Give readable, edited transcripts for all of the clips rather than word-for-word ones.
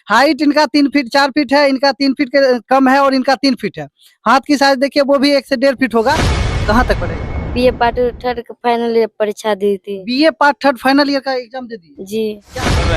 Height इनका 3 feet 4 feet है, इनका 3 फीट के कम है और इनका 3 फीट है। हाथ की साइज देखिए वो भी 1 से 1.5 फीट होगा। कहाँ तक पढ़े? बीए पार्ट थर्ड का फाइनल ईयर परीक्षा दी थी। BA part third final year का एग्जाम दे दिए? जी।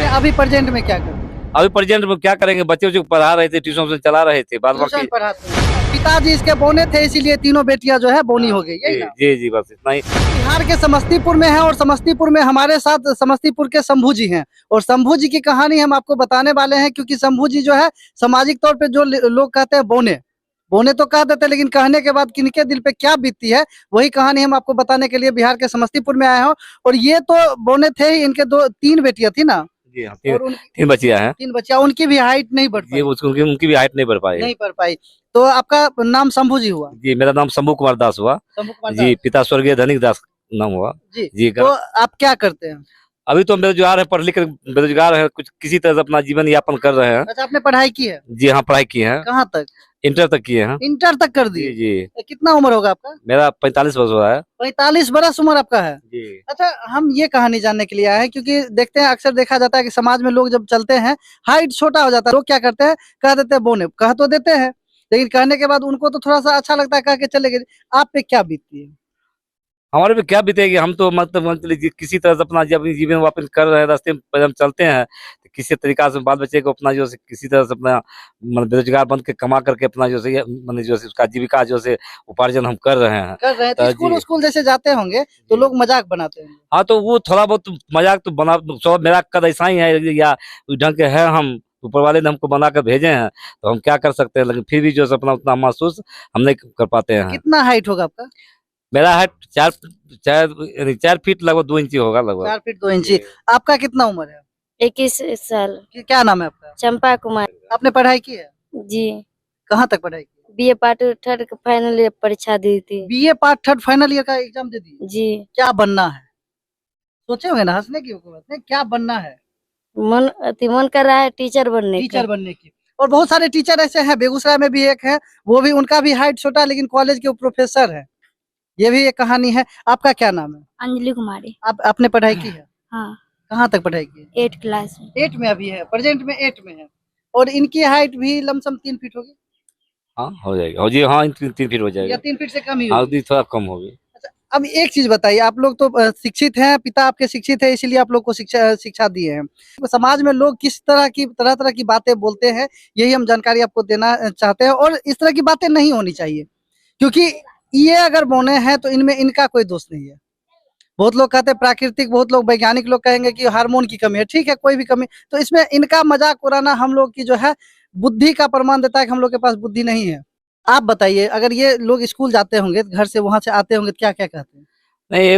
अभी प्रेजेंट में क्या कर रहे हैं? अभी प्रेजेंट में क्या करेंगे, बच्चे को पढ़ा रहे थे, ट्यूशन चला रहे थे, बाद ट्यूशन बाकी पढ़ाते हैं। पिताजी इसके बोने थे, इसीलिए तीनों बेटियां जो है बोनी हो गई, यही ना? जी जी बस इतना ही। बिहार के समस्तीपुर में है और समस्तीपुर में हमारे साथ समस्तीपुर के शंभू जी हैं और शंभू जी की कहानी हम आपको बताने वाले हैं, क्योंकि शंभू जी जो है सामाजिक तौर पे जो लोग कहते हैं बोने बोने तो कह देते हैं, लेकिन कहने के बाद किनके दिल पे क्या बीतती है वही कहानी हम आपको बताने के लिए बिहार के समस्तीपुर में आए हैं। और ये तो बोने थे ही, इनके 3 बेटियां थी ना? जी हाँ, और 3 बच्चियां हैं। 3 बच्चियां, उनकी भी हाइट नहीं बढ़ ये पाई। उनकी भी हाइट नहीं बढ़ पाई। नहीं बढ़ पाई। तो आपका नाम शंभू जी हुआ? जी, मेरा नाम शंभू कुमार दास हुआ। शंभू कुमार जी, दास। पिता स्वर्गीय धनिक दास नाम हुआ। जी। जी तो आप क्या करते हैं? अभी तो बेरोजगार है, पढ़ लिख कर बेरोजगार है, कुछ किसी तरह से अपना जीवन यापन कर रहे हैं। अच्छा, आपने पढ़ाई की है? जी हाँ, पढ़ाई की है। कहाँ तक? इंटर तक किए हैं। इंटर तक कर जी दिए? जी। कितना उम्र होगा आपका? मेरा 45 वर्ष हुआ है। 45 बरस उम्र आपका है? जी। अच्छा, हम ये कहानी जानने के लिए आए हैं, क्योंकि देखते हैं अक्सर देखा जाता है कि समाज में लोग जब चलते हैं हाइट छोटा हो जाता है, लोग क्या करते हैं, कह देते हैं बोने, कह तो देते हैं, लेकिन कहने के बाद उनको तो थोड़ा सा अच्छा लगता है, कह के चले गए। आप पे क्या बीतती है? हमारे पे क्या बीतेगी, हम तो मतलब लीजिए किसी तरह से अपना अपनी जीवन यापन कर रहे हैं, रास्ते पर हम चलते हैं तो किसी तरीका से बाल बच्चे को अपना जो है किसी तरह से अपना बेरोजगार बन के कमा करके अपना जो है मतलब जो है उसका जीविका जो है उपार्जन हम कर रहे हैं। कर रहे हैं तो स्कूल जैसे जाते होंगे तो लोग मजाक बनाते हैं। हाँ, तो वो थोड़ा बहुत मजाक तो बना, सब मेरा कद ऐसा ही है या उस ढंग के है, हम ऊपर वाले ने हमको बना कर भेजे हैं तो हम क्या कर सकते हैं, लेकिन फिर भी जो है अपना उतना महसूस हम नहीं कर पाते हैं। कितना हाइट होगा आपका? मेरा हाइट 4 फीट लगभग 2 इंची होगा लगभग। 4 फीट 2 इंची। आपका कितना उम्र है? 21 साल। क्या नाम है आपका? चंपा कुमार। आपने पढ़ाई की है? जी। कहाँ तक पढ़ाई की? बीए पार्ट थर्ड का फाइनल ईयर परीक्षा दी थी। BA part third final year का एग्जाम दे दिए? जी। क्या बनना है? सोचे होंगे ना, हंसने की बात नहीं, क्या बनना है? मन कर रहा है टीचर बनने का। टीचर बनने की। और बहुत सारे टीचर ऐसे हैं, बेगूसराय में भी एक है, वो भी, उनका भी हाइट छोटा है, लेकिन कॉलेज के प्रोफेसर है। ये भी एक कहानी है। आपका क्या नाम है? अंजलि कुमारी। आपने पढ़ाई की है? हाँ। कहाँ तक पढ़ाई की है? 8 क्लास में। 8 में अभी है, प्रेजेंट में 8 में है। और इनकी हाइट भी लमसम 3 फीट होगी? हाँ, हो जाएगा। और जी हाँ, 3 फीट हो या जाएगा। 3 फीट से कम ही हाँ, होगी? थोड़ा कम होगी। अच्छा, अब एक चीज बताइए, आप लोग तो शिक्षित हैं, पिता आपके शिक्षित है, इसीलिए आप लोग को शिक्षा दिए हैं। तो समाज में लोग किस तरह तरह की बातें बोलते हैं, यही हम जानकारी आपको देना चाहते हैं। और इस तरह की बातें नहीं होनी चाहिए, क्योंकि ये अगर बोने हैं तो इनमें इनका कोई दोष नहीं है। बहुत लोग कहते हैं प्राकृतिक, बहुत लोग वैज्ञानिक लोग कहेंगे कि हार्मोन की कमी है। ठीक है, कोई भी कमी, तो इसमें इनका मजाक उड़ाना हम लोग की जो है बुद्धि का प्रमाण देता है कि हम लोग के पास बुद्धि नहीं है। आप बताइए, अगर ये लोग स्कूल जाते होंगे, घर से वहां से आते होंगे, तो क्या क्या कहते हैं? नहीं,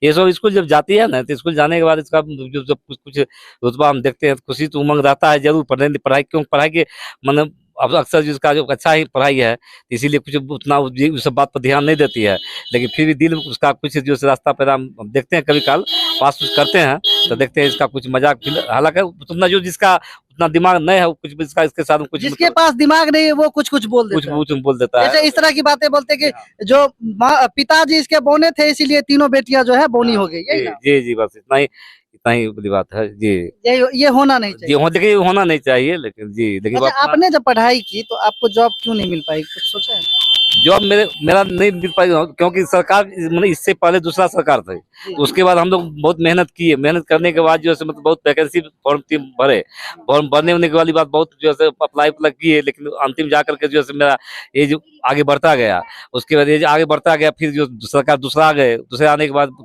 ये सब स्कूल जब जाती है ना, तो स्कूल जाने के बाद इसका जो जब कुछ रुतबा हम देखते हैं तो खुशी तो उमंग रहता है जरूर। पढ़ाई क्यों, पढ़ाई के मतलब अब अक्सर जिसका जो अच्छा ही पढ़ाई है, तो इसीलिए कुछ उतना उस सब बात पर ध्यान नहीं देती है, लेकिन फिर भी दिल उसका कुछ जो रास्ता पैदा हम देखते हैं, कभी काल पास कुछ करते हैं तो देखते हैं इसका कुछ मजाक। हालांकि उतना जो जिसका उतना दिमाग नहीं है, कुछ इसका इसके साथ कुछ जिसके पास दिमाग नहीं है वो कुछ कुछ बोल देता है। कुछ बोल देता है। जैसे इस तरह की बातें बोलते हैं कि जो पिताजी इसके बोने थे, इसीलिए तीनों बेटियां जो है बोनी हो गई, यही ना? जी जी, बस इतना ही बड़ी बात है जी। ये होना नहीं चाहिए। देखिए होना नहीं चाहिए, लेकिन जी लेकिन अच्छा, आपने जब पढ़ाई की तो आपको जॉब क्यों नहीं मिल पाई, कुछ सोचा है? जॉब मेरा नहीं मिल पाई, क्योंकि सरकार मतलब इससे पहले दूसरा सरकार था, तो उसके बाद हम लोग बहुत मेहनत किए। मेहनत करने के बाद जो है मतलब बहुत वैकेंसी फॉर्म भरे, फॉर्म भरने होने के वाली बात बहुत जो है अप्लाई किए, लेकिन अंतिम जा करके जो है मेरा एज आगे बढ़ता गया। उसके बाद एज आगे बढ़ता गया, फिर जो सरकार दूसरा आ गए, दूसरे आने के बाद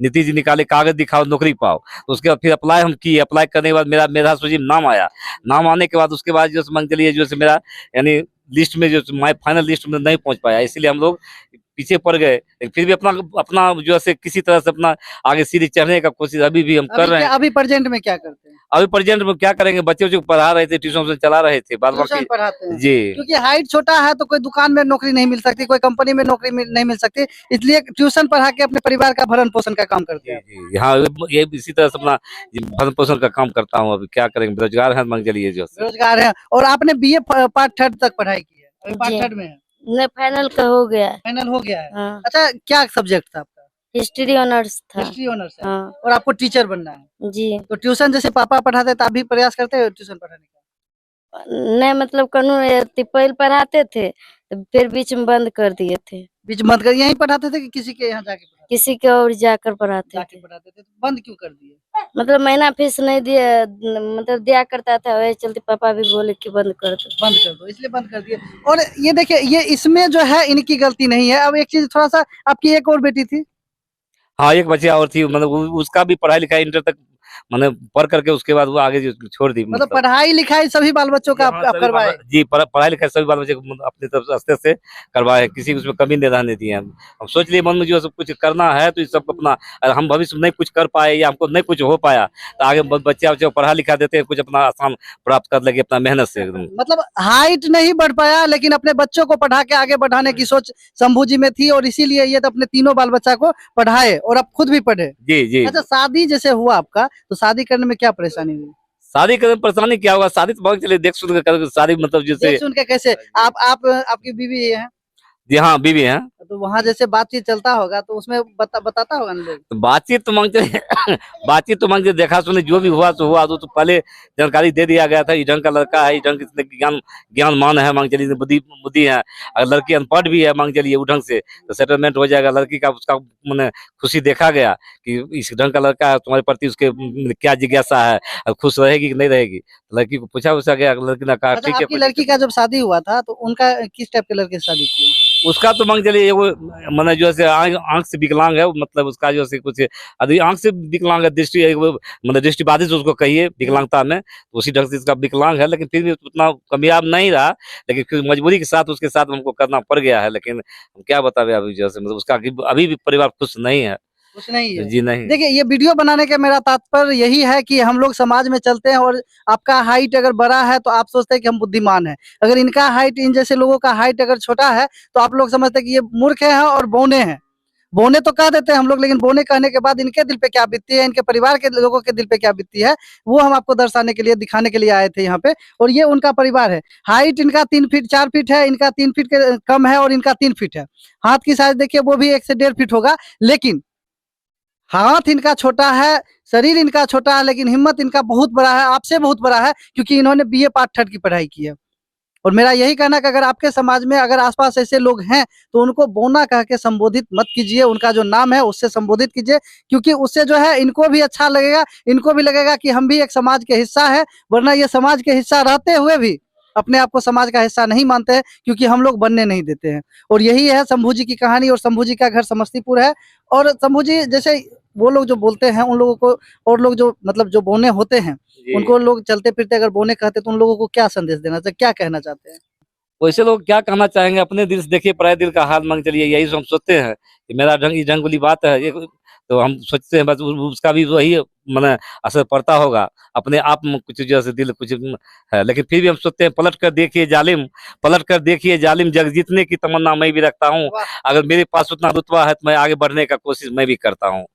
नीतीश जी निकाले कागज दिखाओ नौकरी पाओ, तो उसके बाद फिर अप्लाई हम किए। अप्लाई करने के बाद मेरा सूची में नाम आया। नाम आने के बाद उसके बाद जो मान चलिए जो मेरा यानी लिस्ट में जो माय फाइनल लिस्ट में नहीं पहुंच पाया, इसलिए हम लोग पीछे पड़ गए। लेकिन फिर भी अपना अपना जो है किसी तरह से अपना आगे सीढ़ी चढ़ने का कोशिश अभी भी हम कर रहे हैं। अभी प्रेजेंट में क्या करते हैं? अभी प्रेजेंट में क्या करेंगे, बच्चों को पढ़ा रहे थे, ट्यूशन चला रहे थे, बाद बाकी पढ़ाते हैं जी। क्योंकि हाइट छोटा है तो कोई दुकान में नौकरी नहीं मिल सकती, कोई कंपनी में नौकरी नहीं मिल सकती, इसलिए ट्यूशन पढ़ा के अपने परिवार का भरण पोषण का काम करते हैं। जी हाँ, ये इसी तरह से अपना भरण पोषण का काम करता हूँ। अभी क्या करेंगे, बेरोजगार है, मान चलिए जो बेरोजगार है। और आपने बीए पार्ट थर्ड तक पढ़ाई की है, अभी पार्ट थर्ड में है? नहीं, फाइनल का हो गया। फाइनल हो गया है? हाँ। अच्छा, क्या सब्जेक्ट था आपका? हिस्ट्री ऑनर्स था। हिस्ट्री ऑनर्स है हाँ और आपको टीचर बनना है। जी। तो ट्यूशन जैसे पापा पढ़ाते हैं, तो आप भी प्रयास करते हैं ट्यूशन पढ़ाने का? नहीं मतलब पहले पढ़ाते थे तो फिर बीच में बंद कर दिए थे। बीच मत कर, यहीं पढ़ाते थे कि किसी के यहाँ जाके पढ़ाते किसी के और जाकर पढ़ाते जाके थे। पढ़ाते थे? तो बंद क्यों कर दिए? मतलब महीना फीस नहीं दिया, मतलब दिया करता था, वही चलते पापा भी बोले कि बंद कर दो। बंद कर दो, इसलिए बंद कर दिए। और ये देखिए, ये इसमें जो है इनकी गलती नहीं है। अब एक चीज थोड़ा सा, आपकी एक और बेटी थी, हाँ, एक बच्चिया और थी, मतलब उसका भी पढ़ाई लिखाई इंटर तक मैंने पढ़ करके उसके बाद वो आगे जो छोड़ दी। मतलब पढ़ाई लिखाई सभी बाल बच्चों का आप करवाए? जी, पढ़ाई लिखाई सभी बाल बच्चे को अपनी तरफ से अस्ते से करवाए, किसी उसमें कमी नहीं रहने दी है। हम सोच लिए मन में जो सब कुछ करना है, तो ये सब अपना, अगर हम भविष्य में नहीं कुछ कर पाए या हमको नहीं कुछ हो पाया, तो आगे बच्चे पढ़ा लिखा देते हैं, कुछ अपना आसान प्राप्त कर लेंगे अपना मेहनत से एकदम। मतलब हाइट नहीं बढ़ पाया, लेकिन अपने बच्चों को पढ़ा के आगे बढ़ाने की सोच शंभू जी में थी, और इसीलिए ये तो अपने तीनों बाल बच्चा को पढ़ाए और अब खुद भी पढ़े। जी जी। अच्छा, शादी जैसे हुआ आपका, तो शादी करने में क्या परेशानी हुई? शादी करने में परेशानी क्या होगा, शादी तो बहुत चलिए देख सुन कर शादी, मतलब जैसे देख सुन के कैसे? आप आपकी बीवी है, जी हाँ, बीवी है। तो वहाँ जैसे बातचीत चलता होगा, तो उसमें बताता होगा ना लोग? तो बातचीत तो मांगते बातचीत तो मांगते, देखा सुने जो भी हुआ तो हुआ, तो पहले जानकारी दे दिया गया था, इस ढंग का लड़का है, इस ढंग इतने ज्ञानमान है, मांग चलिए बुद्धि है, अगर लड़की अनपढ़ भी है, मांग चलिए उस ढंग से तो सेटलमेंट हो जाएगा। लड़की का उसका मैंने खुशी देखा गया कि इस ढंग का लड़का है, तुम्हारे प्रति उसके क्या जिज्ञासा है, अब खुश रहेगी कि नहीं रहेगी। लड़की को पूछा गया, लड़की ने कहा अच्छा, ठीक है। आपकी लड़की का जब शादी हुआ था, तो उनका किस टाइप के लड़के से शादी की? उसका तो मांग चलिए वो मैंने जो है आंख से विकलांग है, मतलब उसका जो है कुछ अभी आंख से विकलांग है, दृष्टि मतलब दृष्टि बाधित उसको कहिए विकलांगता में, तो उसी ढंग से इसका विकलांग है, लेकिन फिर भी उतना कामयाब नहीं रहा, लेकिन फिर मजबूरी के साथ उसके साथ हमको करना पड़ गया है। लेकिन हम क्या बतावे अभी जैसे, मतलब उसका अभी भी परिवार खुश नहीं है। कुछ नहीं है? जी नहीं। देखिए, ये वीडियो बनाने का मेरा तात्पर्य यही है कि हम लोग समाज में चलते हैं, और आपका हाइट अगर बड़ा है तो आप सोचते हैं कि हम बुद्धिमान हैं। अगर इनका हाइट, इन जैसे लोगों का हाइट अगर छोटा है, तो आप लोग समझते हैं कि ये मूर्ख हैं और बौने हैं। बौने तो कह देते हैं हम लोग, लेकिन बौने कहने के बाद इनके दिल पे क्या बीतती है, इनके परिवार के लोगों के दिल पे क्या बीतती है, वो हम आपको दर्शाने के लिए, दिखाने के लिए आए थे यहाँ पे। और ये उनका परिवार है। हाइट इनका 3 फीट 4 फीट है, इनका 3 फीट के कम है, और इनका 3 फीट है। हाथ की साइज देखिए, वो भी 1 से 1.5 फीट होगा, लेकिन हाथ इनका छोटा है, शरीर इनका छोटा है, लेकिन हिम्मत इनका बहुत बड़ा है, आपसे बहुत बड़ा है, क्योंकि इन्होंने बीए पार्ट 3 की पढ़ाई की है। और मेरा यही कहना है कि अगर आपके समाज में अगर आसपास ऐसे लोग हैं, तो उनको बौना कह के संबोधित मत कीजिए, उनका जो नाम है उससे संबोधित कीजिए, क्योंकि उससे जो है इनको भी अच्छा लगेगा, इनको भी लगेगा कि हम भी एक समाज के हिस्सा है। वरना ये समाज के हिस्सा रहते हुए भी अपने आप को समाज का हिस्सा नहीं मानते हैं, क्योंकि हम लोग बनने नहीं देते हैं। और यही है शंभू जी की कहानी, और शंभू जी का घर समस्तीपुर है। और शंभू जी जैसे वो लोग जो बोलते हैं, उन लोगों को, और लोग जो मतलब जो बौने होते हैं, उनको लोग चलते फिरते अगर बौने कहते, तो उन लोगों को क्या संदेश देना चाहिए, क्या कहना चाहते हैं? वैसे लोग क्या कहना चाहेंगे, अपने दिल से देखिए, पराये दिल का हाल मांग चलिए, यही हम सोचते हैं कि मेरा ढंग इस ढंग वाली बात है, ये तो हम सोचते हैं, बस उसका भी वही मैंने असर पड़ता होगा, अपने आप में कुछ जैसे दिल कुछ है, लेकिन फिर भी हम सोचते हैं, पलट कर देखिए जालिम, जग जीतने की तमन्ना मैं भी रखता हूँ, अगर मेरे पास उतना रुतबा है तो मैं आगे बढ़ने का कोशिश मैं भी करता हूँ।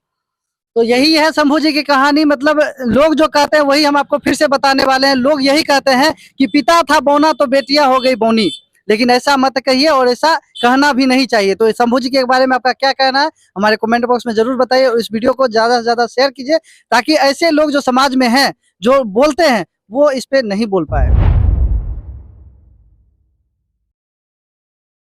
तो यही है शंभू जी की कहानी। मतलब लोग जो कहते हैं वही हम आपको फिर से बताने वाले हैं। लोग यही कहते हैं कि पिता था बौना तो बेटियां हो गई बौनी, लेकिन ऐसा मत कहिए, और ऐसा कहना भी नहीं चाहिए। तो शंभू जी के बारे में आपका क्या कहना है, हमारे कमेंट बॉक्स में जरूर बताइए, और इस वीडियो को ज्यादा से ज्यादा शेयर कीजिए, ताकि ऐसे लोग जो समाज में हैं, जो बोलते हैं, वो इस पे नहीं बोल पाए।